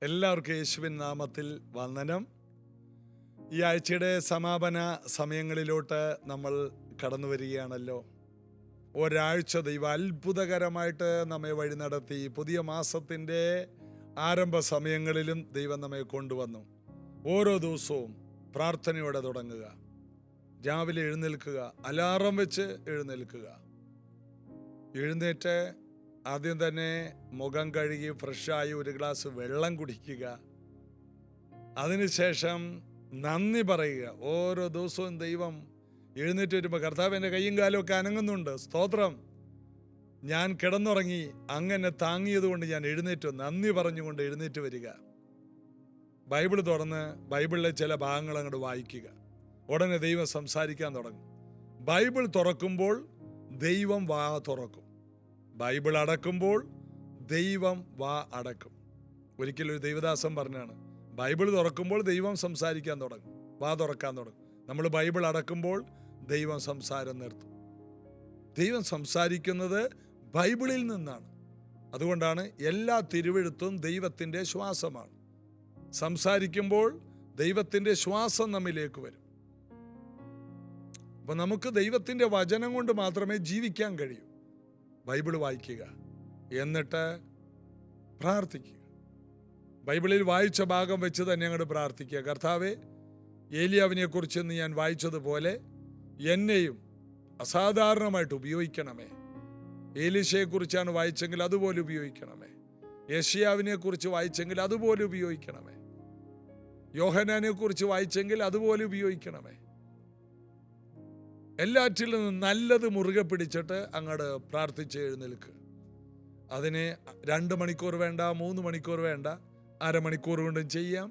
എല്ലാവർക്കും യേശുവിൻ നാമത്തിൽ വന്ദനം. ഈ ആഴ്ചയുടെ സമാപന സമയങ്ങളിലോട്ട് നമ്മൾ കടന്നു വരികയാണല്ലോ. ഒരാഴ്ച ദൈവം അത്ഭുതകരമായിട്ട് നമ്മെ വഴി നടത്തി. പുതിയ മാസത്തിൻ്റെ ആരംഭ സമയങ്ങളിലും ദൈവം നമ്മെ കൊണ്ടുവന്നു. ഓരോ ദിവസവും പ്രാർത്ഥനയോടെ തുടങ്ങുക. രാവിലെ എഴുന്നേൽക്കുക, അലാറം വെച്ച് എഴുന്നേൽക്കുക. എഴുന്നേറ്റ് ആദ്യം തന്നെ മുഖം കഴുകി ഫ്രഷായി ഒരു ഗ്ലാസ് വെള്ളം കുടിക്കുക. അതിനുശേഷം നന്ദി പറയുക. ഓരോ ദിവസവും ദൈവം എഴുന്നേറ്റ് വരുമ്പോൾ, കർത്താവ് എൻ്റെ കയ്യും കാലും ഒക്കെ അനങ്ങുന്നുണ്ട്, സ്തോത്രം, ഞാൻ കിടന്നുറങ്ങി, അങ്ങനെ താങ്ങിയത് കൊണ്ട് ഞാൻ എഴുന്നേറ്റു, നന്ദി പറഞ്ഞുകൊണ്ട് എഴുന്നേറ്റ് വരിക. ബൈബിൾ തുറന്ന് ബൈബിളിലെ ചില ഭാഗങ്ങൾ അങ്ങോട്ട് വായിക്കുക. ഉടനെ ദൈവം സംസാരിക്കാൻ തുടങ്ങും. ബൈബിൾ തുറക്കുമ്പോൾ ദൈവം വാ തുറക്കും. ബൈബിൾ അടക്കുമ്പോൾ ദൈവം വാ അടക്കും. ഒരിക്കലൊരു ദൈവദാസൻ പറഞ്ഞാണ്, ബൈബിൾ തുറക്കുമ്പോൾ ദൈവം സംസാരിക്കാൻ തുടങ്ങും, വാ തുറക്കാൻ തുടങ്ങും. നമ്മൾ ബൈബിൾ അടക്കുമ്പോൾ ദൈവം സംസാരം നിർത്തും. ദൈവം സംസാരിക്കുന്നത് ബൈബിളിൽ നിന്നാണ്. അതുകൊണ്ടാണ് എല്ലാ തിരുവെഴുത്തും ദൈവത്തിൻ്റെ ശ്വാസമാണ്. സംസാരിക്കുമ്പോൾ ദൈവത്തിൻ്റെ ശ്വാസം നമ്മിലേക്ക് വരും. അപ്പം നമുക്ക് ദൈവത്തിൻ്റെ വചനം കൊണ്ട് മാത്രമേ ജീവിക്കാൻ കഴിയൂ. ബൈബിൾ വായിക്കുക, എന്നിട്ട് പ്രാർത്ഥിക്കുക. ബൈബിളിൽ വായിച്ച ഭാഗം വെച്ച് തന്നെ അങ്ങോട്ട് പ്രാർത്ഥിക്കുക. കർത്താവേ, ഏലിയാവിനെ കുറിച്ച് ഞാൻ വായിച്ചതുപോലെ എന്നെയും അസാധാരണമായിട്ട് ഉപയോഗിക്കണമേ. ഏലീശയെക്കുറിച്ചാണ് വായിച്ചെങ്കിൽ അതുപോലെ ഉപയോഗിക്കണമേ. യെശയ്യാവിനെ കുറിച്ച് വായിച്ചെങ്കിൽ അതുപോലെ ഉപയോഗിക്കണമേ. യോഹന്നാനെ കുറിച്ച് വായിച്ചെങ്കിൽ അതുപോലെ ഉപയോഗിക്കണമേ. എല്ലാറ്റിൽ നിന്നും നല്ലത് മുറുകെ പിടിച്ചിട്ട് അങ്ങോട്ട് പ്രാർത്ഥിച്ച് എഴുന്നേൽക്കുക. അതിന് 2 മണിക്കൂർ വേണ്ട, 3 മണിക്കൂർ വേണ്ട, അരമണിക്കൂർ കൊണ്ടും ചെയ്യാം.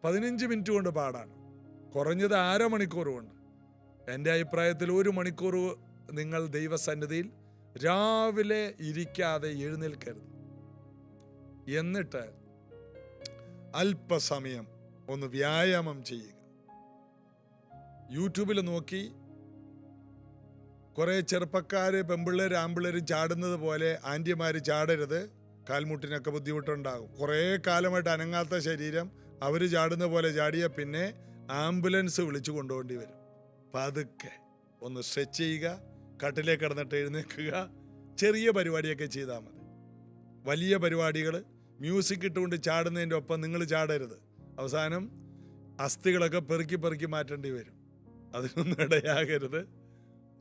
15 മിനിറ്റ് കൊണ്ട് പാടാണ്, കുറഞ്ഞത് അരമണിക്കൂർ കൊണ്ട്. എൻ്റെ അഭിപ്രായത്തിൽ 1 മണിക്കൂർ നിങ്ങൾ ദൈവസന്നിധിയിൽ രാവിലെ ഇരിക്കാതെ എഴുന്നേൽക്കരുത്. എന്നിട്ട് അല്പസമയം ഒന്ന് വ്യായാമം ചെയ്യുക. യൂട്യൂബിൽ നോക്കി കുറേ ചെറുപ്പക്കാർ, പെമ്പിള്ളേർ, ആമ്പിള്ളേർ ചാടുന്നത് പോലെ ആൻറ്റിമാർ ചാടരുത്, കാൽമുട്ടിനൊക്കെ ബുദ്ധിമുട്ടുണ്ടാകും. കുറേ കാലമായിട്ട് അനങ്ങാത്ത ശരീരം അവർ ചാടുന്ന പോലെ ചാടിയാൽ പിന്നെ ആംബുലൻസ് വിളിച്ചു കൊണ്ടുപോകേണ്ടി വരും. പതുക്കെ ഒന്ന് സ്ട്രെച്ച് ചെയ്യുക, കട്ടിലേക്ക് കിടന്നിട്ട് എഴുന്നേൽക്കുക. ചെറിയ പരിപാടിയൊക്കെ ചെയ്താൽ മതി. വലിയ പരിപാടികൾ മ്യൂസിക് ഇട്ടുകൊണ്ട് ചാടുന്നതിൻ്റെ ഒപ്പം നിങ്ങൾ ചാടരുത്. അവസാനം അസ്ഥികളൊക്കെ പെറുക്കി മാറ്റേണ്ടി വരും. അതിനൊന്നും ഇടയാകരുത്.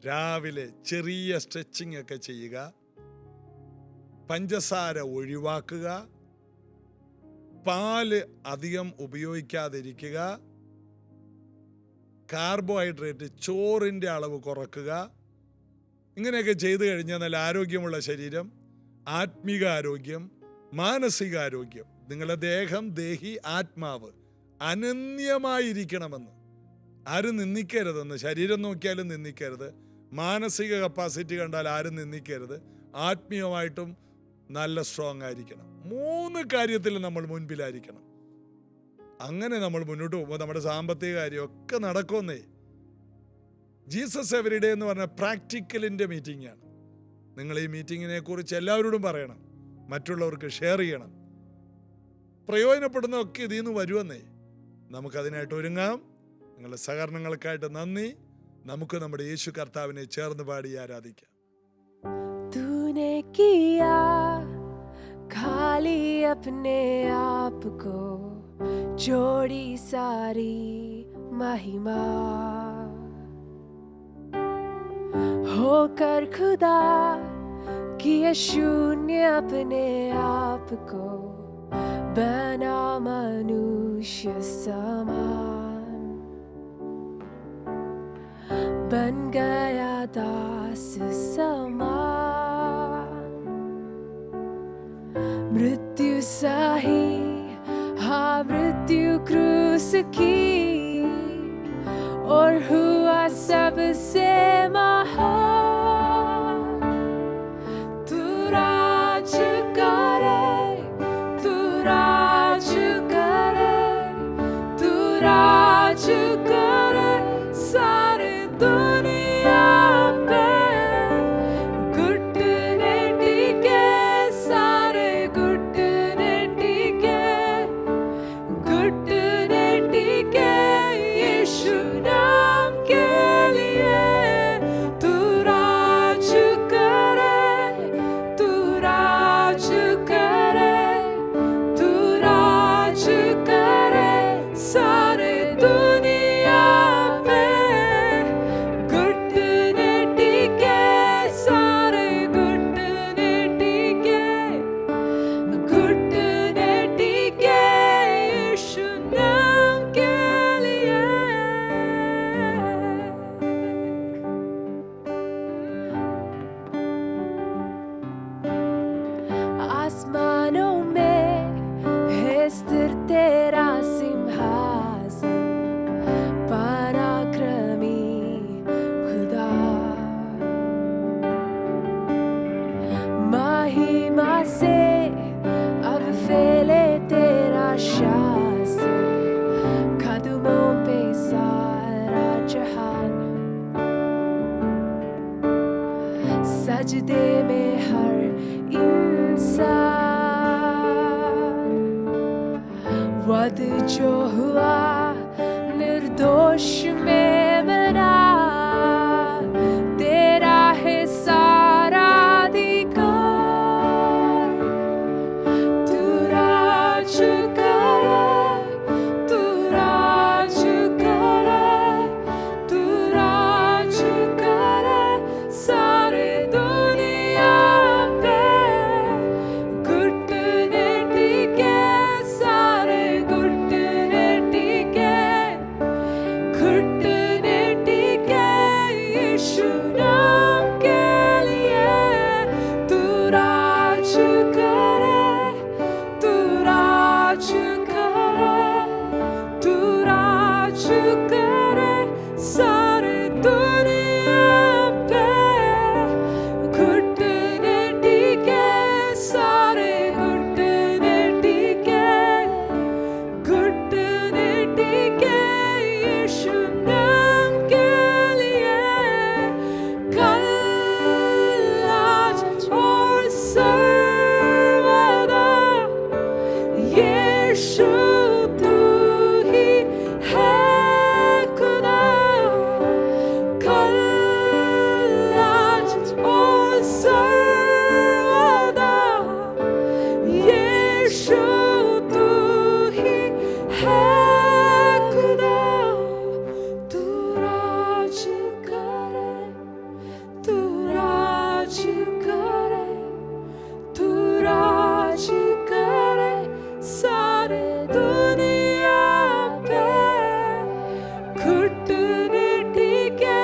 രാവിലെ ചെറിയ സ്ട്രെച്ചിങ് ഒക്കെ ചെയ്യുക. പഞ്ചസാര ഒഴിവാക്കുക. പാല് അധികം ഉപയോഗിക്കാതിരിക്കുക. കാർബോഹൈഡ്രേറ്റ്, ചോറിൻ്റെ അളവ് കുറക്കുക. ഇങ്ങനെയൊക്കെ ചെയ്തു കഴിഞ്ഞാൽ നല്ല ആരോഗ്യമുള്ള ശരീരം, ആത്മീക ആരോഗ്യം, മാനസികാരോഗ്യം, നിങ്ങളുടെ ദേഹം, ദേഹി, ആത്മാവ് അനന്യമായിരിക്കണമെന്ന്. ആരും നിന്ദിക്കരുതെന്ന്. ശരീരം നോക്കിയാലും നിന്ദിക്കരുത്. മാനസിക കപ്പാസിറ്റി കണ്ടാൽ ആരും നിന്ദിക്കരുത്. ആത്മീയമായിട്ടും നല്ല സ്ട്രോങ് ആയിരിക്കണം. 3 കാര്യത്തിൽ നമ്മൾ മുൻപിലായിരിക്കണം. അങ്ങനെ നമ്മൾ മുന്നോട്ട് പോകുമ്പോൾ നമ്മുടെ സാമ്പത്തിക കാര്യമൊക്കെ നടക്കുമെന്നേ. ജീസസ് എവരിഡേ എന്ന് പറഞ്ഞ പ്രാക്ടിക്കലിൻ്റെ മീറ്റിംഗ് ആണ്. നിങ്ങൾ ഈ മീറ്റിങ്ങിനെ കുറിച്ച് എല്ലാവരോടും പറയണം, മറ്റുള്ളവർക്ക് ഷെയർ ചെയ്യണം. പ്രയോജനപ്പെടുന്നതൊക്കെ ഇതിൽ നിന്ന് വരുമെന്നേ. നമുക്കതിനായിട്ട് ഒരുങ്ങാം. നിങ്ങളുടെ സഹകരണങ്ങൾക്കായിട്ട് നന്ദി. നമുക്ക് നമ്മുടെ യേശു കർത്താവിനെ ചേർന്ന് പാടി ആരാധിക്കാം. तूने किया खाली अपने आप को, जोड़ी सारी महिमा, होकर खुदा किया शून्य अपने आप को, बना मनुष्य समान, बन गया दास समान, मृत्यु सही, हाँ मृत्यु क्रूस की, और हुआ सबसे महान। तू राज करे, तू राज करे, तू राज करे सारे दुनिया पे, घुटने टिके सारे घुटने टिके। शासन कदमों पे सारा जहान, सजदे में हर इंसान, वध जो हुआ निर्दोष में मरा, तेरा है सारा अधिकार। तू राज करे, तू राज करे, तू राज करे सारी दुनिया पे। घुटने टिके सारे घुटने टिके, घुटने टिके यीशु नाम के लिए। तू राज करे, तू राज करे, तू राज करे सारे दुनिया पे। घुटने टिके सारे घुटने टिके, घुटने टिके यीशु नाम के लिए। कल आज और सर्वदा यीशु तू ही है खुदा। कल आज और सर्वदा यीशु तू ही है खुदा। तू राज करे, तू राज करे, तू राज करे सारे दुनिया पे। घुटने टिके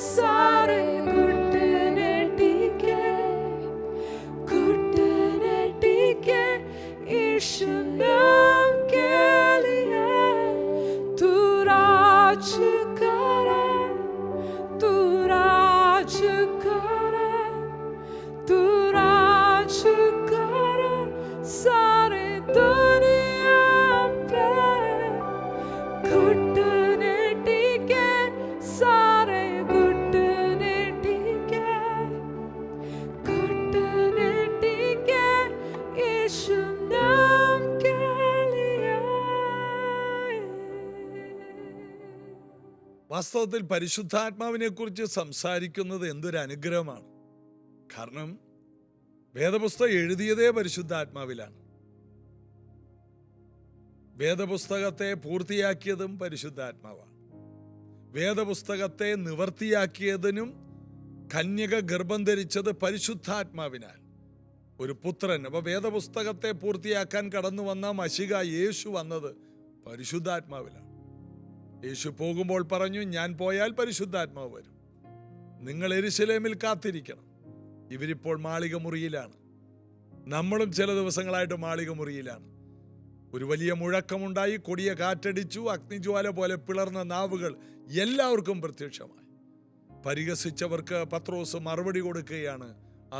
सारे घुटने टिके, घुटने टिके यीशु नाम के लिए। तू राज करे, तू राज करे, तू राज करे सारे दुनिया पे। घुटने टिके सारे घुटने टिके, घुटने टिके यीशु नाम के लिए। വാസ്തവത്തിൽ പരിശുദ്ധാത്മാവിനെ കുറിച്ച് സംസാരിക്കുന്നത് എന്തൊരു അനുഗ്രഹമാണ്. കാരണം വേദപുസ്തകം എഴുതിയതേ പരിശുദ്ധാത്മാവിലാണ്. വേദപുസ്തകത്തെ പൂർത്തിയാക്കിയതും പരിശുദ്ധാത്മാവാണ്. വേദപുസ്തകത്തെ നിവർത്തിയാക്കിയതിനും കന്യക ഗർഭം ധരിച്ചത് പരിശുദ്ധാത്മാവിനാൽ. ഒരു പുത്രൻ. അപ്പൊ വേദപുസ്തകത്തെ പൂർത്തിയാക്കാൻ കടന്നു വന്ന മശിഹ യേശു വന്നത് പരിശുദ്ധാത്മാവിലാണ്. യേശു പോകുമ്പോൾ പറഞ്ഞു, ഞാൻ പോയാൽ പരിശുദ്ധാത്മാവ് വരും, നിങ്ങൾ യെരൂശലേമിൽ കാത്തിരിക്കണം. ഇവരിപ്പോൾ മാളിക മുറിയിലാണ്. നമ്മളും ചില ദിവസങ്ങളായിട്ട് മാളിക മുറിയിലാണ്. ഒരു വലിയ മുഴക്കമുണ്ടായി, കൊടിയ കാറ്റടിച്ചു, അഗ്നിജ്വാല പോലെ പിളർന്ന നാവുകൾ എല്ലാവർക്കും പ്രത്യക്ഷമായി. പരിഹസിച്ചവർക്ക് പത്രോസ് മറുപടി കൊടുക്കുകയാണ്,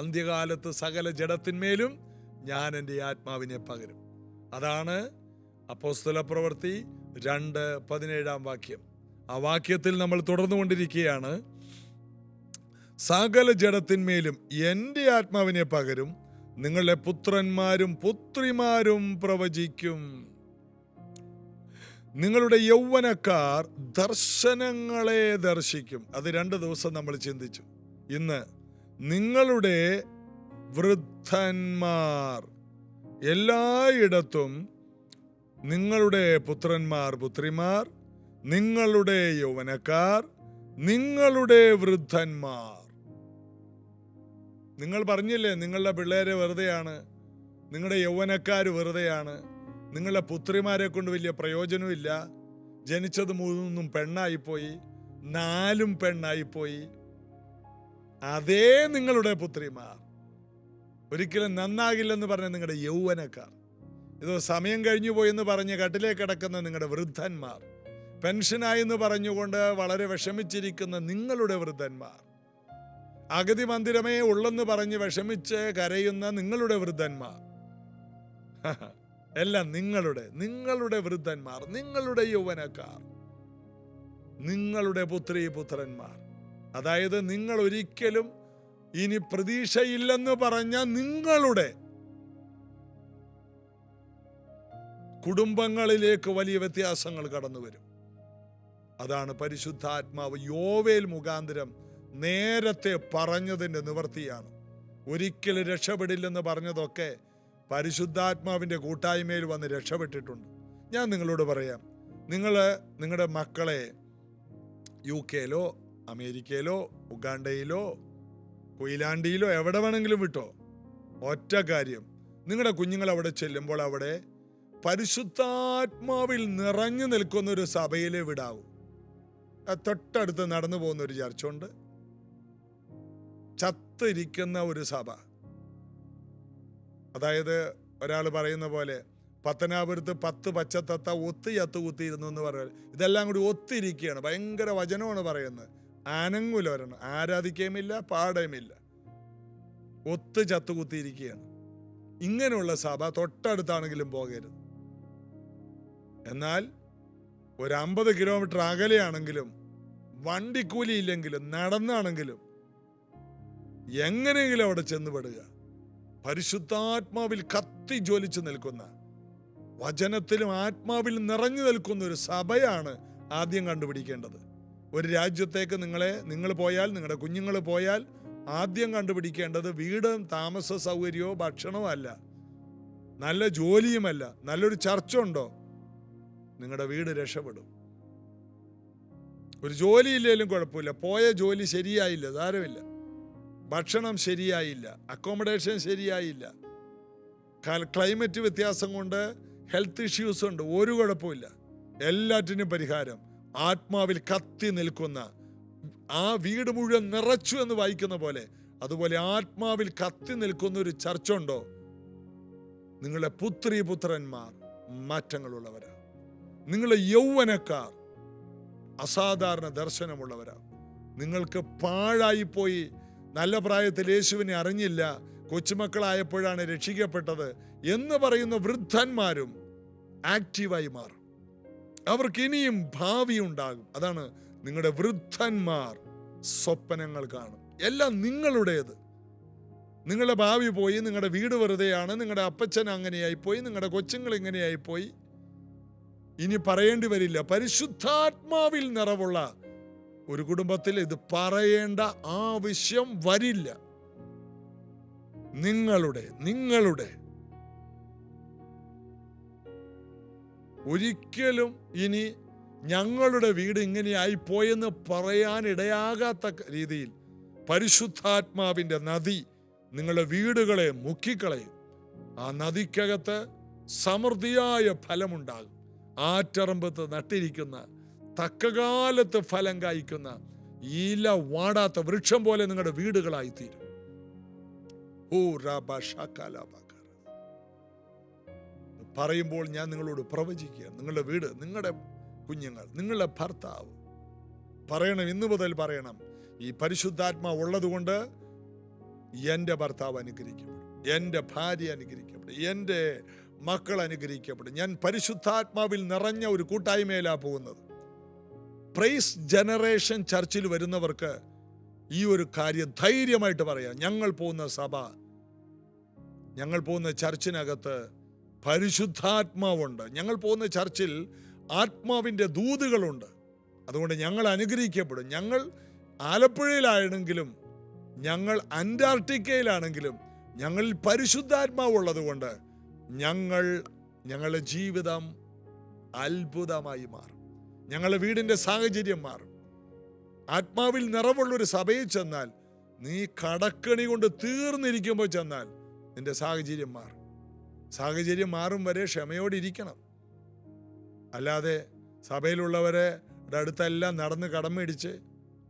അന്ത്യകാലത്ത് സകല ജഡത്തിന്മേലും ഞാൻ എൻ്റെ ആത്മാവിനെ പകരും. അതാണ് അപ്പോസ്തല പ്രവൃത്തി 2:17 ആ വാക്യത്തിൽ നമ്മൾ തുടർന്നുകൊണ്ടിരിക്കുകയാണ്. സകല ജഡത്തിന്മേലും എൻ്റെ ആത്മാവിനെ പകരും, നിങ്ങളുടെ പുത്രന്മാരും പുത്രിമാരും പ്രവചിക്കും, നിങ്ങളുടെ യൗവനക്കാർ ദർശനങ്ങളെ ദർശിക്കും. അത് 2 ദിവസം നമ്മൾ ചിന്തിച്ചു. ഇന്ന് നിങ്ങളുടെ വൃദ്ധന്മാർ, എല്ലായിടത്തും നിങ്ങളുടെ പുത്രന്മാർ പുത്രിമാർ, നിങ്ങളുടെ യൗവനക്കാർ, നിങ്ങളുടെ വൃദ്ധന്മാർ. നിങ്ങൾ പറഞ്ഞില്ലേ നിങ്ങളുടെ പിള്ളേരെ വെറുതെയാണ്, നിങ്ങളുടെ യൗവനക്കാർ വെറുതെയാണ്, നിങ്ങളുടെ പുത്രിമാരെ കൊണ്ട് വലിയ പ്രയോജനമില്ല, ജനിച്ചത് 3 പെണ്ണായിപ്പോയി, 4 പെണ്ണായിപ്പോയി. അതേ നിങ്ങളുടെ പുത്രിമാർ ഒരിക്കലും നന്നാകില്ലെന്ന് പറഞ്ഞ നിങ്ങളുടെ യൗവനക്കാർ, ഇത് സമയം കഴിഞ്ഞു പോയെന്ന് പറഞ്ഞ് കട്ടിലേ കിടക്കുന്ന നിങ്ങളുടെ വൃദ്ധന്മാർ, പെൻഷനായെന്ന് പറഞ്ഞുകൊണ്ട് വളരെ വിഷമിച്ചിരിക്കുന്ന നിങ്ങളുടെ വൃദ്ധന്മാർ, അഗതി മന്ദിരമേ ഉള്ളെന്ന് പറഞ്ഞ് വിഷമിച്ച് കരയുന്ന നിങ്ങളുടെ വൃദ്ധന്മാർ, എല്ലാം നിങ്ങളുടെ വൃദ്ധന്മാർ, നിങ്ങളുടെ യൗവനക്കാർ, നിങ്ങളുടെ പുത്രീ പുത്രന്മാർ. അതായത് നിങ്ങൾ ഒരിക്കലും ഇനി പ്രതീക്ഷയില്ലെന്ന് പറഞ്ഞ നിങ്ങളുടെ കുടുംബങ്ങളിലേക്ക് വലിയ വ്യത്യാസങ്ങൾ കടന്നു വരും. അതാണ് പരിശുദ്ധാത്മാവ് യോവേൽ മുഖാന്തരം നേരത്തെ പറഞ്ഞതിൻ്റെ നിവൃത്തിയാണ്. ഒരിക്കലും രക്ഷപ്പെടില്ലെന്ന് പറഞ്ഞതൊക്കെ പരിശുദ്ധാത്മാവിൻ്റെ കൂട്ടായ്മയിൽ വന്ന് രക്ഷപ്പെട്ടിട്ടുണ്ട്. ഞാൻ നിങ്ങളോട് പറയാം, നിങ്ങളുടെ മക്കളെ UK-ലോ അമേരിക്കയിലോ ഉഗാണ്ടയിലോ കൊയിലാണ്ടിയിലോ എവിടെ വേണമെങ്കിലും വിട്ടോ. ഒറ്റ കാര്യം, നിങ്ങളുടെ കുഞ്ഞുങ്ങൾ അവിടെ ചെല്ലുമ്പോൾ അവിടെ പരിശുദ്ധാത്മാവിൽ നിറഞ്ഞു നിൽക്കുന്ന ഒരു സഭയിലെ വിടാവൂ. തൊട്ടടുത്ത് നടന്നു പോകുന്ന ഒരു ചർച്ചുണ്ട്, ചത്തിരിക്കുന്ന ഒരു സഭ. അതായത് ഒരാൾ പറയുന്ന പോലെ പത്തനാപുരത്ത് 10 പച്ചത്തത്ത ഒത്ത് ചത്തുകുത്തിയിരുന്നു എന്ന് പറയുന്നത്, ഇതെല്ലാം കൂടി ഒത്തിരിക്കുകയാണ്. ഭയങ്കര വചനമാണ് പറയുന്നത്. അനങ്ങൂല ഒരെണ്ണം, ആരാധിക്കുകയുമില്ല, പാടുകയുമില്ല, ഒത്ത് ചത്തുകുത്തിയിരിക്കുകയാണ്. ഇങ്ങനെയുള്ള സഭ തൊട്ടടുത്താണെങ്കിലും പോകരുത്. എന്നാൽ ഒരു 50 കിലോമീറ്റർ അകലെയാണെങ്കിലും വണ്ടിക്കൂലി ഇല്ലെങ്കിലും നടന്നാണെങ്കിലും എങ്ങനെയെങ്കിലും അവിടെ ചെന്നുപെടുക. പരിശുദ്ധാത്മാവിൽ കത്തി ജ്വലിച്ചു നിൽക്കുന്ന, വചനത്തിലും ആത്മാവിൽ നിറഞ്ഞു നിൽക്കുന്ന ഒരു സഭയാണ് ആദ്യം കണ്ടുപിടിക്കേണ്ടത്. ഒരു രാജ്യത്തേക്ക് നിങ്ങൾ പോയാൽ, നിങ്ങളുടെ കുഞ്ഞുങ്ങൾ പോയാൽ ആദ്യം കണ്ടുപിടിക്കേണ്ടത് വീടും താമസ സൗകര്യമോ ഭക്ഷണമോ അല്ല, നല്ല ജോലിയുമല്ല, നല്ലൊരു ചർച്ചുണ്ടോ, നിങ്ങളുടെ വീട് രക്ഷപ്പെടും. ഒരു ജോലിയില്ലേലും കുഴപ്പമില്ല, പോയ ജോലി ശരിയായില്ല, സാരമില്ല. ഭക്ഷണം ശരിയായില്ല, അക്കോമഡേഷൻ ശരിയായില്ല, ക്ലൈമറ്റ് വ്യത്യാസം കൊണ്ട് ഹെൽത്ത് ഇഷ്യൂസ് ഉണ്ട്, ഒരു കുഴപ്പമില്ല. എല്ലാറ്റിനും പരിഹാരം ആത്മാവിൽ കത്തി നിൽക്കുന്ന, ആ വീട് മുഴുവൻ നിറച്ചു എന്ന് വായിക്കുന്ന പോലെ, അതുപോലെ ആത്മാവിൽ കത്തി നിൽക്കുന്ന ഒരു ചർച്ചുണ്ടോ, നിങ്ങളുടെ പുത്രീ പുത്രന്മാർ മാറ്റങ്ങളുള്ളവരാ. നിങ്ങളുടെ യൗവനക്കാർ അസാധാരണ ദർശനമുള്ളവരാ. നിങ്ങൾക്ക് പാഴായിപ്പോയി, നല്ല പ്രായത്തിൽ യേശുവിനെ അറിഞ്ഞില്ല, കൊച്ചുമക്കളായപ്പോഴാണ് രക്ഷിക്കപ്പെട്ടത് എന്ന് പറയുന്ന വൃദ്ധന്മാരും ആക്റ്റീവായി മാറും. അവർക്ക് ഇനിയും ഭാവി ഉണ്ടാകും. അതാണ് നിങ്ങളുടെ വൃദ്ധന്മാർ സ്വപ്നങ്ങൾ കാണും. എല്ലാം നിങ്ങളുടേത്. നിങ്ങളുടെ ഭാവി പോയി, നിങ്ങളുടെ വീട് വെറുതെയാണ്, നിങ്ങളുടെ അപ്പച്ചൻ അങ്ങനെയായിപ്പോയി, നിങ്ങളുടെ കൊച്ചുങ്ങൾ ഇങ്ങനെയായിപ്പോയി, ഇനി പറയേണ്ടി വരില്ല. പരിശുദ്ധാത്മാവിൽ നിറവുള്ള ഒരു കുടുംബത്തിൽ ഇത് പറയേണ്ട ആവശ്യം വരില്ല. നിങ്ങളുടെ ഒരിക്കലും ഇനി ഞങ്ങളുടെ വീട് ഇങ്ങനെയായിപ്പോയെന്ന് പറയാനിടയാകാത്ത രീതിയിൽ പരിശുദ്ധാത്മാവിൻ്റെ നദി നിങ്ങളുടെ വീടുകളെ മുക്കിക്കളയും. ആ നദിക്കകത്ത് സമൃദ്ധിയായ ഫലമുണ്ടാകും. ആറ്ററമ്പത്ത് നട്ടിരിക്കുന്ന, തക്കകാലത്ത് ഫലം കായ്ക്കുന്ന, ഇല വാടാത്ത വൃക്ഷം പോലെ നിങ്ങളുടെ വീടുകളായിത്തീരും. പറയുമ്പോൾ ഞാൻ നിങ്ങളോട് പ്രവചിക്കുക, നിങ്ങളുടെ വീട്, നിങ്ങളുടെ കുഞ്ഞുങ്ങൾ, നിങ്ങളുടെ ഭർത്താവ് പറയണം, ഇന്നു മുതൽ പറയണം, ഈ പരിശുദ്ധാത്മാവ് ഉള്ളതുകൊണ്ട് എൻ്റെ ഭർത്താവ് അനുഗ്രഹിക്കപ്പെടും, എൻ്റെ ഭാര്യ അനുഗ്രഹിക്കപ്പെടും, എൻ്റെ മക്കൾ അനുഗ്രഹിക്കപ്പെടും. ഞാൻ പരിശുദ്ധാത്മാവിൽ നിറഞ്ഞ ഒരു കൂട്ടായ്മയിലാണ് പോകുന്നത്. പ്രൈസ് ജനറേഷൻ ചർച്ചിൽ വരുന്നവർക്ക് ഈ ഒരു കാര്യം ധൈര്യമായിട്ട് പറയാം. ഞങ്ങൾ പോകുന്ന സഭ, ഞങ്ങൾ പോകുന്ന ചർച്ചിനകത്ത് പരിശുദ്ധാത്മാവുണ്ട്. ഞങ്ങൾ പോകുന്ന ചർച്ചിൽ ആത്മാവിൻ്റെ ദൂതുകളുണ്ട്. അതുകൊണ്ട് ഞങ്ങൾ അനുഗ്രഹിക്കപ്പെടും. ഞങ്ങൾ ആലപ്പുഴയിലാണെങ്കിലും, ഞങ്ങൾ അന്റാർട്ടിക്കയിലാണെങ്കിലും, ഞങ്ങളിൽ പരിശുദ്ധാത്മാവുള്ളത് കൊണ്ട് ഞങ്ങളുടെ ജീവിതം അത്ഭുതമായി മാറും. ഞങ്ങളുടെ വീടിൻ്റെ സാഹചര്യം മാറും. ആത്മാവിൽ നിറവുള്ളൊരു സഭയിൽ ചെന്നാൽ, നീ കടക്കണി കൊണ്ട് തീർന്നിരിക്കുമ്പോൾ ചെന്നാൽ നിന്റെ സാഹചര്യം മാറും. സാഹചര്യം മാറും വരെ ക്ഷമയോടെ ഇരിക്കണം. അല്ലാതെ സഭയിലുള്ളവരെ അടുത്തെല്ലാം നടന്ന് കടം മേടിച്ച്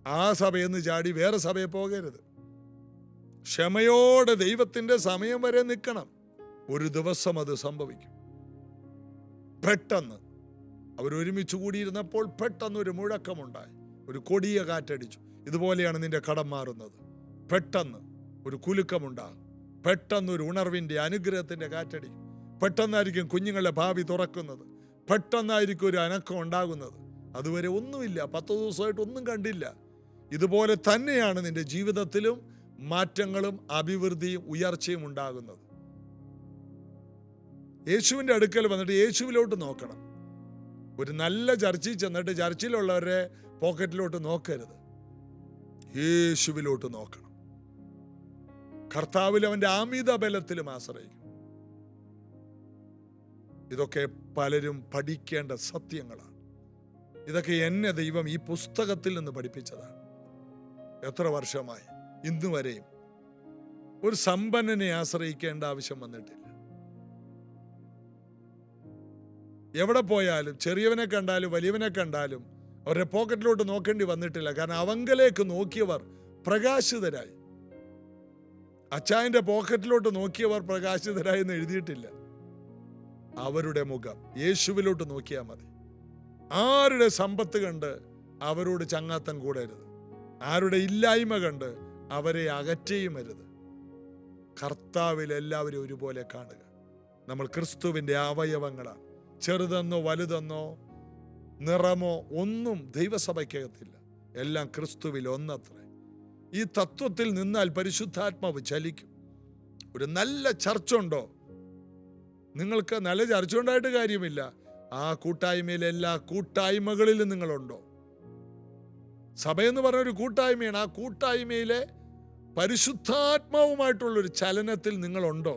ആ സഭയിൽ നിന്ന് ചാടി വേറെ സഭയിൽ പോകരുത്. ക്ഷമയോടെ ദൈവത്തിൻ്റെ സമയം വരെ നിൽക്കണം. ഒരു ദിവസം അത് സംഭവിക്കും. പെട്ടെന്ന് അവരൊരുമിച്ച് കൂടിയിരുന്നപ്പോൾ പെട്ടെന്ന് ഒരു മുഴക്കമുണ്ടായി, ഒരു കൊടിയ കാറ്റടിച്ചു. ഇതുപോലെയാണ് നിന്റെ കടം മാറുന്നത്. പെട്ടെന്ന് ഒരു കുലുക്കമുണ്ടാകും, പെട്ടെന്ന് ഒരു ഉണർവിൻ്റെ അനുഗ്രഹത്തിൻ്റെ കാറ്റടിക്കും, പെട്ടെന്നായിരിക്കും കുഞ്ഞുങ്ങളുടെ ഭാവി തുറക്കുന്നത്, പെട്ടെന്നായിരിക്കും ഒരു അനക്കം ഉണ്ടാകുന്നത്. അതുവരെ ഒന്നുമില്ല, 10 ദിവസമായിട്ട് ഒന്നും കണ്ടില്ല. ഇതുപോലെ തന്നെയാണ് നിന്റെ ജീവിതത്തിലും മാറ്റങ്ങളും അഭിവൃദ്ധിയും ഉയർച്ചയും ഉണ്ടാകുന്നത്. യേശുവിൻ്റെ അടുക്കൽ വന്നിട്ട് യേശുവിലോട്ട് നോക്കണം. ഒരു നല്ല ചർച്ചിൽ ചെന്നിട്ട് ചർച്ചിലുള്ളവരുടെ പോക്കറ്റിലോട്ട് നോക്കരുത്, യേശുവിലോട്ട് നോക്കണം. കർത്താവിൽ അവൻ്റെ അമിത ബലത്തിലും ആശ്രയിക്കും. ഇതൊക്കെ പലരും പഠിക്കേണ്ട സത്യങ്ങളാണ്. ഇതൊക്കെ എന്നെ ദൈവം ഈ പുസ്തകത്തിൽ നിന്ന് പഠിപ്പിച്ചതാണ്. എത്ര വർഷമായി, ഇന്ന് വരെയും ഒരു സമ്പന്നനെ ആശ്രയിക്കേണ്ട ആവശ്യം വന്നിട്ടില്ല. എവിടെ പോയാലും ചെറിയവനെ കണ്ടാലും വലിയവനെ കണ്ടാലും അവരുടെ പോക്കറ്റിലോട്ട് നോക്കേണ്ടി വന്നിട്ടില്ല. കാരണം അവങ്കലേക്ക് നോക്കിയവർ പ്രകാശിതരായി. അച്ചായന്റെ പോക്കറ്റിലോട്ട് നോക്കിയവർ പ്രകാശിതരായി എന്ന് എഴുതിയിട്ടില്ല. അവരുടെ മുഖം യേശുവിലോട്ട് നോക്കിയാൽ മതി. ആരുടെ സമ്പത്ത് കണ്ട് അവരോട് ചങ്ങാത്തം കൂടരുത്, ആരുടെ ഇല്ലായ്മ കണ്ട് അവരെ അകറ്റുകയും അരുത്. കർത്താവിൽ എല്ലാവരും ഒരുപോലെ കാണുക. നമ്മൾ ക്രിസ്തുവിൻ്റെ അവയവങ്ങളാണ്. ചെറുതെന്നോ വലുതെന്നോ നിറമോ ഒന്നും ദൈവസഭയ്ക്കകത്തില്ല. എല്ലാം ക്രിസ്തുവിൽ ഒന്നത്രേ. ഈ തത്വത്തിൽ നിന്നാൽ പരിശുദ്ധാത്മാവ് ചലിക്കും. ഒരു നല്ല ചർച്ചുണ്ടോ? നിങ്ങൾക്ക് നല്ല ചർച്ച ഉണ്ടായിട്ട് കാര്യമില്ല. ആ കൂട്ടായ്മയിൽ എല്ലാ കൂട്ടായ്മകളിലും നിങ്ങളുണ്ടോ? സഭയെന്ന് പറഞ്ഞൊരു കൂട്ടായ്മയാണ്. ആ കൂട്ടായ്മയിലെ പരിശുദ്ധാത്മാവുമായിട്ടുള്ളൊരു ചലനത്തിൽ നിങ്ങളുണ്ടോ?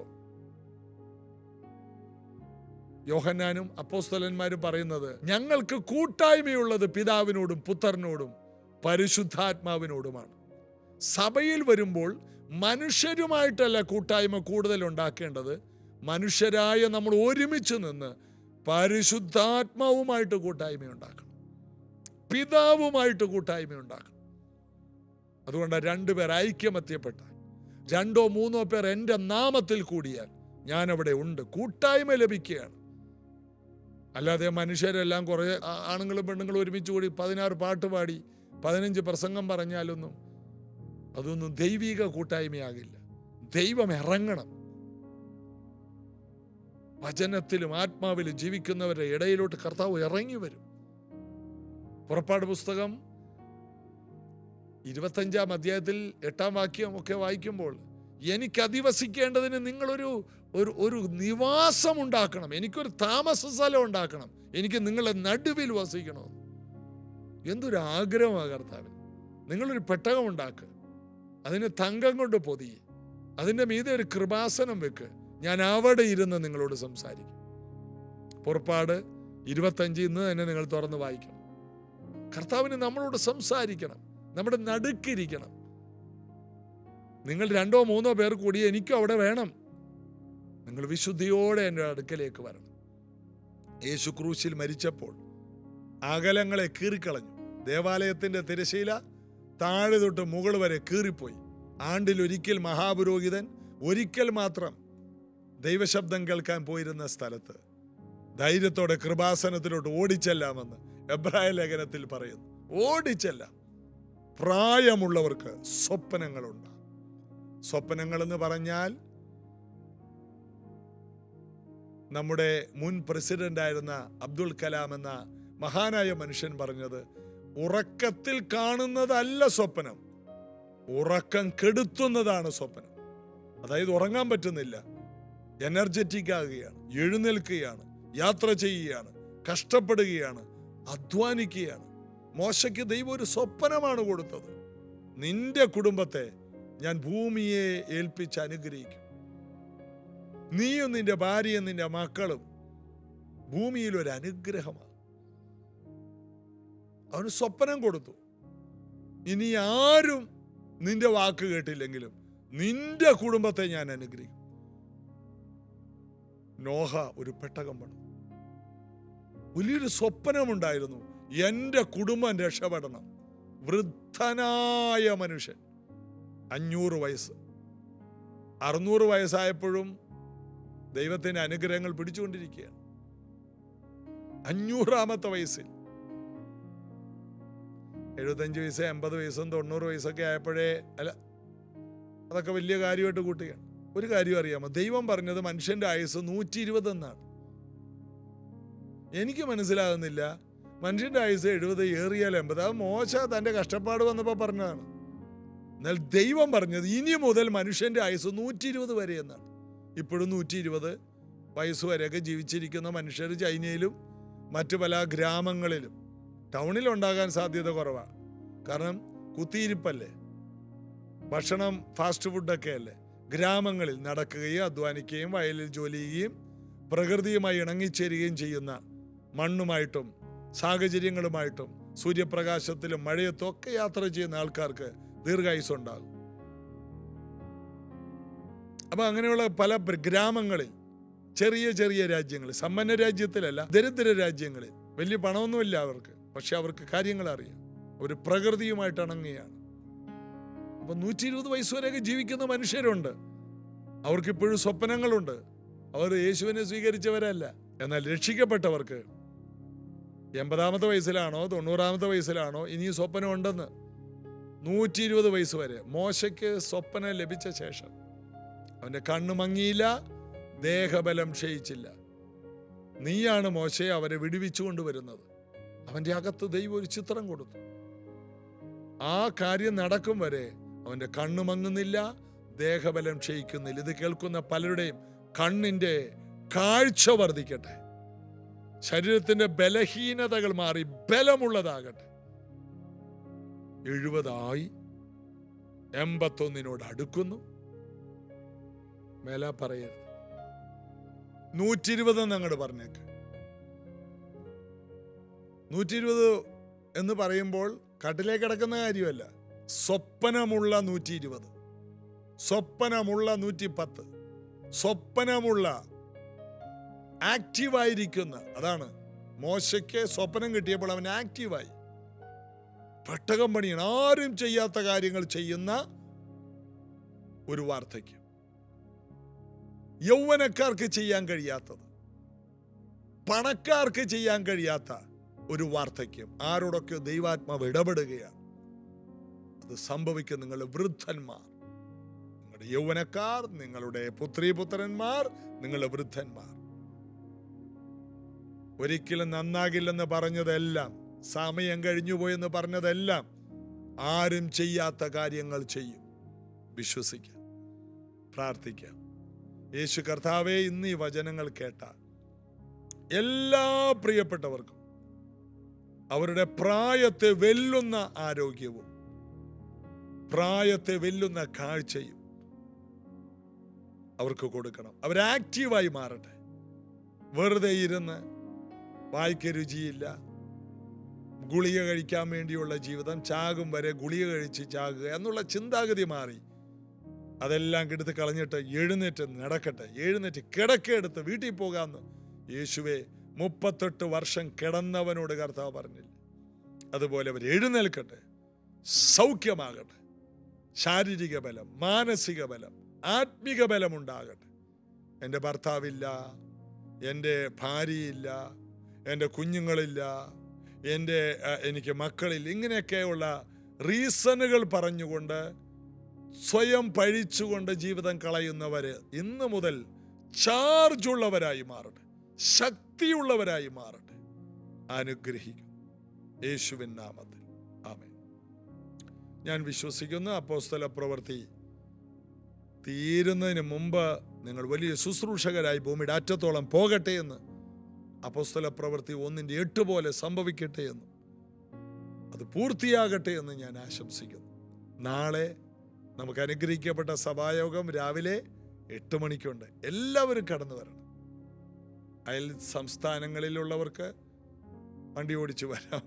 യോഹന്നാനും അപ്പോസ്തലന്മാരും പറയുന്നത്, ഞങ്ങൾക്ക് കൂട്ടായ്മയുള്ളത് പിതാവിനോടും പുത്രനോടും പരിശുദ്ധാത്മാവിനോടുമാണ്. സഭയിൽ വരുമ്പോൾ മനുഷ്യരുമായിട്ടല്ല കൂട്ടായ്മ കൂടുതൽ ഉണ്ടാക്കേണ്ടത്. മനുഷ്യരായ നമ്മൾ ഒരുമിച്ച് നിന്ന് പരിശുദ്ധാത്മാവുമായിട്ട് കൂട്ടായ്മ ഉണ്ടാക്കണം, പിതാവുമായിട്ട് കൂട്ടായ്മ ഉണ്ടാക്കണം. അതുകൊണ്ട് 2 പേർ ഐക്യമത്യപ്പെട്ടാൽ, 2 or 3 പേർ എൻ്റെ നാമത്തിൽ കൂടിയാൽ ഞാനവിടെ ഉണ്ട്. കൂട്ടായ്മ ലഭിക്കുകയാണ്. അല്ലാതെ മനുഷ്യരെല്ലാം കുറേ ആണുങ്ങളും പെണ്ണുങ്ങളും ഒരുമിച്ച് കൂടി 16 പാട്ട് പാടി 15 പ്രസംഗം പറഞ്ഞാലൊന്നും അതൊന്നും ദൈവിക കൂട്ടായ്മയാകില്ല. ദൈവം ഇറങ്ങണം. വചനത്തിലും ആത്മാവിലും ജീവിക്കുന്നവരുടെ ഇടയിലോട്ട് കർത്താവ് ഇറങ്ങി വരും. പുറപ്പാട് പുസ്തകം 25-ാം അധ്യായത്തിൽ 8-ാം വാക്യം ഒക്കെ വായിക്കുമ്പോൾ, എനിക്ക് അധിവസിക്കേണ്ടതിന് നിങ്ങളൊരു ഒരു നിവാസം ഉണ്ടാക്കണം, എനിക്കൊരു താമസ സ്ഥലം ഉണ്ടാക്കണം, എനിക്ക് നിങ്ങളുടെ നടുവിൽ വസിക്കണമെന്ന്. എന്തൊരു ആഗ്രഹമാണ് കർത്താവിന്. നിങ്ങളൊരു പെട്ടകം ഉണ്ടാക്കുക, അതിന് തങ്കം കൊണ്ട് പൊതിയെ, അതിൻ്റെ മീതെ ഒരു കൃപാസനം വെക്ക്, ഞാൻ അവിടെ ഇരുന്ന് നിങ്ങളോട് സംസാരിക്കും. പുറപ്പാട് 25 ഇന്ന് തന്നെ നിങ്ങൾ തുറന്ന് വായിക്കണം. കർത്താവിന് നമ്മളോട് സംസാരിക്കണം, നമ്മുടെ നടുക്കിരിക്കണം. നിങ്ങൾ 2 or 3 പേർ കൂടി എനിക്കും അവിടെ വേണം. നിങ്ങൾ വിശുദ്ധിയോടെ എൻ്റെ അടുക്കലേക്ക് വരണം. യേശു ക്രൂശിൽ മരിച്ചപ്പോൾ അകലങ്ങളെ കീറിക്കളഞ്ഞു. ദേവാലയത്തിൻ്റെ തിരശീല താഴെ തൊട്ട് മുകൾ വരെ കീറിപ്പോയി. ആണ്ടിലൊരിക്കൽ മഹാപുരോഹിതൻ ഒരിക്കൽ മാത്രം ദൈവശബ്ദം കേൾക്കാൻ പോയിരുന്ന സ്ഥലത്ത് ധൈര്യത്തോടെ കൃപാസനത്തിലോട്ട് ഓടിച്ചെല്ലാമെന്ന് എബ്രായ ലേഖനത്തിൽ പറയുന്നു. ഓടിച്ചെല്ലാം. പ്രായമുള്ളവർക്ക് സ്വപ്നങ്ങളുണ്ട്. സ്വപ്നങ്ങളെന്ന് പറഞ്ഞാൽ നമ്മുടെ മുൻ പ്രസിഡന്റായിരുന്ന അബ്ദുൽ കലാം എന്ന മഹാനായ മനുഷ്യൻ പറഞ്ഞത്, ഉറക്കത്തിൽ കാണുന്നതല്ല സ്വപ്നം, ഉറക്കം കെടുത്തുന്നതാണ് സ്വപ്നം. അതായത് ഉറങ്ങാൻ പറ്റുന്നില്ല, എനർജറ്റിക് ആകുകയാണ്, എഴുന്നേൽക്കുകയാണ്, യാത്ര ചെയ്യുകയാണ്, കഷ്ടപ്പെടുകയാണ്, അധ്വാനിക്കുകയാണ്. മോശയ്ക്ക് ദൈവം ഒരു സ്വപ്നമാണ് കൊടുത്തത്. നിന്റെ കുടുംബത്തെ ഞാൻ ഭൂമിയെ ഏൽപ്പിച്ച് അനുഗ്രഹിക്കും. നീയും നിന്റെ ഭാര്യയും നിന്റെ മക്കളും ഭൂമിയിൽ ഒരു അനുഗ്രഹമാണ്. അവന് സ്വപ്നം കൊടുത്തു. ഇനി ആരും നിന്റെ വാക്ക് കേട്ടില്ലെങ്കിലും നിന്റെ കുടുംബത്തെ ഞാൻ അനുഗ്രഹിക്കും. നോഹ ഒരു പെട്ടകം പണിതു. വലിയൊരു സ്വപ്നമുണ്ടായിരുന്നു, എൻ്റെ കുടുംബം രക്ഷപ്പെടണം. വൃദ്ധനായ മനുഷ്യൻ, 500 വയസ്സ്, 600 വയസ്സായപ്പോഴും ദൈവത്തിൻ്റെ അനുഗ്രഹങ്ങൾ പിടിച്ചുകൊണ്ടിരിക്കുകയാണ്. 500-ാമത്തെ വയസ്സിൽ 75 വയസ്സ് 80 വയസ്സും 90 വയസ്സൊക്കെ ആയപ്പോഴേ, അല്ല അതൊക്കെ വലിയ കാര്യമായിട്ട് കൂട്ടുകയാണ്. ഒരു കാര്യം അറിയാമോ? ദൈവം പറഞ്ഞത് മനുഷ്യന്റെ ആയുസ് 120 എന്നാണ്. എനിക്ക് മനസ്സിലാകുന്നില്ല, മനുഷ്യന്റെ ആയുസ് 70, ഏറിയാൽ 80. അത് മോശ തന്റെ കഷ്ടപ്പാട് വന്നപ്പോൾ പറഞ്ഞതാണ്. എന്നാൽ ദൈവം പറഞ്ഞത് ഇനി മുതൽ മനുഷ്യന്റെ ആയുസ് 120 വരെ എന്നാണ്. ഇപ്പോഴും 120 വയസ്സ് വരെയൊക്കെ ജീവിച്ചിരിക്കുന്ന മനുഷ്യർ ചൈനയിലും മറ്റു പല ഗ്രാമങ്ങളിലും, ടൗണിലുണ്ടാകാൻ സാധ്യത കുറവാണ്. കാരണം കുത്തിയിരിപ്പല്ലേ, ഭക്ഷണം ഫാസ്റ്റ് ഫുഡൊക്കെ അല്ലേ. ഗ്രാമങ്ങളിൽ നടക്കുകയും അധ്വാനിക്കുകയും വയലിൽ ജോലി ചെയ്യുകയും പ്രകൃതിയുമായി ഇണങ്ങിച്ചേരുകയും ചെയ്യുന്ന, മണ്ണുമായിട്ടും സാഹചര്യങ്ങളുമായിട്ടും സൂര്യപ്രകാശത്തിലും മഴയത്തും ഒക്കെ യാത്ര ചെയ്യുന്ന ആൾക്കാർക്ക് ദീർഘായുസ് ഉണ്ടാകും. അപ്പൊ അങ്ങനെയുള്ള പല ഗ്രാമങ്ങളിൽ, ചെറിയ ചെറിയ രാജ്യങ്ങളിൽ, സമ്പന്ന രാജ്യത്തിലല്ല, ദരിദ്ര രാജ്യങ്ങളിൽ വലിയ പണമൊന്നുമില്ല അവർക്ക്, പക്ഷെ അവർക്ക് കാര്യങ്ങൾ അറിയാം. ഒരു പ്രകൃതിയുമായിട്ട് ഇണങ്ങുകയാണ്. അപ്പൊ 120 വയസ്സ് വരെയൊക്കെ ജീവിക്കുന്ന മനുഷ്യരുണ്ട്. അവർക്കിപ്പോഴും സ്വപ്നങ്ങളുണ്ട്. അവർ യേശുവിനെ സ്വീകരിച്ചവരല്ല. എന്നാൽ രക്ഷിക്കപ്പെട്ടവർക്ക് 80-ാമത്തെ വയസ്സിലാണോ 90-ാമത്തെ വയസ്സിലാണോ ഇനിയും സ്വപ്നം ഉണ്ടെന്ന്. 120 വയസ്സ് വരെ. മോശയ്ക്ക് സ്വപ്നം ലഭിച്ച ശേഷം അവന്റെ കണ്ണു മങ്ങിയില്ല, ദേഹബലം ക്ഷയിച്ചില്ല. നീയാണ് മോശയെ അവരെ വിടുവിച്ചു കൊണ്ടുവരുന്നത്. അവന്റെ അകത്ത് ദൈവം ഒരു ചിത്രം കൊടുത്തു. ആ കാര്യം നടക്കും വരെ അവന്റെ കണ്ണു മങ്ങുന്നില്ല, ദേഹബലം ക്ഷയിക്കുന്നില്ല. ഇത് കേൾക്കുന്ന പലരുടെയും കണ്ണിന്റെ കാഴ്ച വർദ്ധിക്കട്ടെ. ശരീരത്തിന്റെ ബലഹീനതകൾ മാറി ബലമുള്ളതാകട്ടെ. 70 81 അടുക്കുന്നു. മേല പറയരുത്. 120 എന്നങ്ങോട്ട് പറഞ്ഞേക്ക്. 120 എന്ന് പറയുമ്പോൾ കട്ടിലേക്ക് കിടക്കുന്ന കാര്യമല്ല. സ്വപ്നമുള്ള 120, സ്വപ്നമുള്ള 110, സ്വപ്നമുള്ള ആക്റ്റീവായിരിക്കുന്ന. അതാണ് മോശയ്ക്ക് സ്വപ്നം കിട്ടിയപ്പോൾ അവൻ ആക്റ്റീവായി. പെട്ടകം പണിയാണ്. ആരും ചെയ്യാത്ത കാര്യങ്ങൾ ചെയ്യുന്ന ഒരു വാർദ്ധക്യം. യൗവനക്കാർക്ക് ചെയ്യാൻ കഴിയാത്തത്, പണക്കാർക്ക് ചെയ്യാൻ കഴിയാത്ത ഒരു വാർദ്ധക്യം. ആരോടൊക്കെ ദൈവാത്മാവ് ഇടപെടുകയാണ്. അത് സംഭവിക്കും നിങ്ങളുടെ വൃദ്ധന്മാർ, നിങ്ങളുടെ യൗവനക്കാർ, നിങ്ങളുടെ പുത്രീപുത്രന്മാർ, നിങ്ങളുടെ വൃദ്ധന്മാർ. ഒരിക്കലും നന്നാകില്ലെന്ന് പറഞ്ഞതെല്ലാം, സമയം കഴിഞ്ഞുപോയെന്ന് പറഞ്ഞതെല്ലാം, ആരും ചെയ്യാത്ത കാര്യങ്ങൾ ചെയ്യും. വിശ്വസിക്കാം, പ്രാർത്ഥിക്കാം. യേശു കർത്താവേ, ഇന്ന് ഈ വചനങ്ങൾ കേട്ട എല്ലാ പ്രിയപ്പെട്ടവർക്കും അവരുടെ പ്രായത്തെ വെല്ലുന്ന ആരോഗ്യവും പ്രായത്തെ വെല്ലുന്ന കാഴ്ചയും അവർക്ക് കൊടുക്കണം. അവർ ആക്റ്റീവായി മാറട്ടെ. വെറുതെ ഇരുന്ന് വായിക്ക് രുചിയില്ല, ഗുളിക കഴിക്കാൻ വേണ്ടിയുള്ള ജീവിതം, ചാകും വരെ ഗുളിക കഴിച്ച് ചാകുക എന്നുള്ള ചിന്താഗതി മാറി അതെല്ലാം എടുത്ത് കളഞ്ഞിട്ട് എഴുന്നേറ്റ് നടക്കട്ടെ. എഴുന്നേറ്റ് കിടക്കെടുത്ത് വീട്ടിൽ പോകാമെന്ന് യേശുവേ 38 വർഷം കിടന്നവനോട് കർത്താവ് പറഞ്ഞില്ല. അതുപോലെ അവർ എഴുന്നേൽക്കട്ടെ, സൗഖ്യമാകട്ടെ. ശാരീരിക ബലം, മാനസിക ബലം, ആത്മിക ബലം ഉണ്ടാകട്ടെ. എൻ്റെ ഭർത്താവില്ല, എൻ്റെ ഭാര്യയില്ല, എൻ്റെ കുഞ്ഞുങ്ങളില്ല, എനിക്ക് മക്കളില്ല, ഇങ്ങനെയൊക്കെയുള്ള റീസണുകൾ പറഞ്ഞുകൊണ്ട് സ്വയം പഴിച്ചുകൊണ്ട് ജീവിതം കളയുന്നവര് ഇന്ന് മുതൽ ചാർജുള്ളവരായി മാറട്ടെ, ശക്തിയുള്ളവരായി മാറട്ടെ. അനുഗ്രഹിക്കും യേശുവിൻ നാമത്തിൽ. ആമേൻ. ഞാൻ വിശ്വസിക്കുന്ന അപ്പോസ്തല പ്രവൃത്തി തീരുന്നതിന് മുമ്പ് നിങ്ങൾ വലിയ ശുശ്രൂഷകരായി ഭൂമിയുടെ അറ്റത്തോളം പോകട്ടെ എന്ന്, അപ്പോസ്തല പ്രവൃത്തി 1:8 പോലെ സംഭവിക്കട്ടെ എന്ന്, അത് പൂർത്തിയാകട്ടെ എന്ന് ഞാൻ ആശംസിക്കുന്നു. നാളെ നമുക്ക് അനുഗ്രഹിക്കപ്പെട്ട സഭായോഗം രാവിലെ 8 മണിക്കുണ്ട്. എല്ലാവരും കടന്നു വരണം. അയൽ സംസ്ഥാനങ്ങളിലുള്ളവർക്ക് വണ്ടി ഓടിച്ചു വരാം.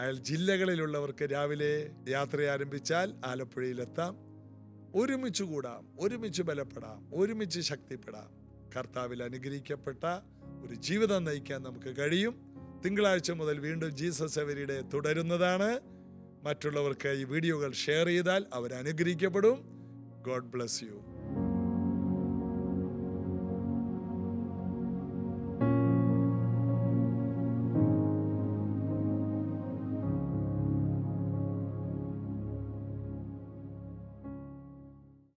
അയൽ ജില്ലകളിലുള്ളവർക്ക് രാവിലെ യാത്ര ആരംഭിച്ചാൽ ആലപ്പുഴയിലെത്താം. ഒരുമിച്ച് കൂടാം, ഒരുമിച്ച് ബലപ്പെടാം, ഒരുമിച്ച് ശക്തിപ്പെടാം. കർത്താവിൽ അനുഗ്രഹിക്കപ്പെട്ട ഒരു ജീവിതം നയിക്കാൻ നമുക്ക് കഴിയും. തിങ്കളാഴ്ച മുതൽ വീണ്ടും ജീസസ് എവരിഡേ തുടരുന്നതാണ്. മറ്റുള്ളവർക്ക് ഈ വീഡിയോകൾ ഷെയർ ചെയ്താൽ അവർ അനുഗ്രഹിക്കപ്പെടും. God bless U.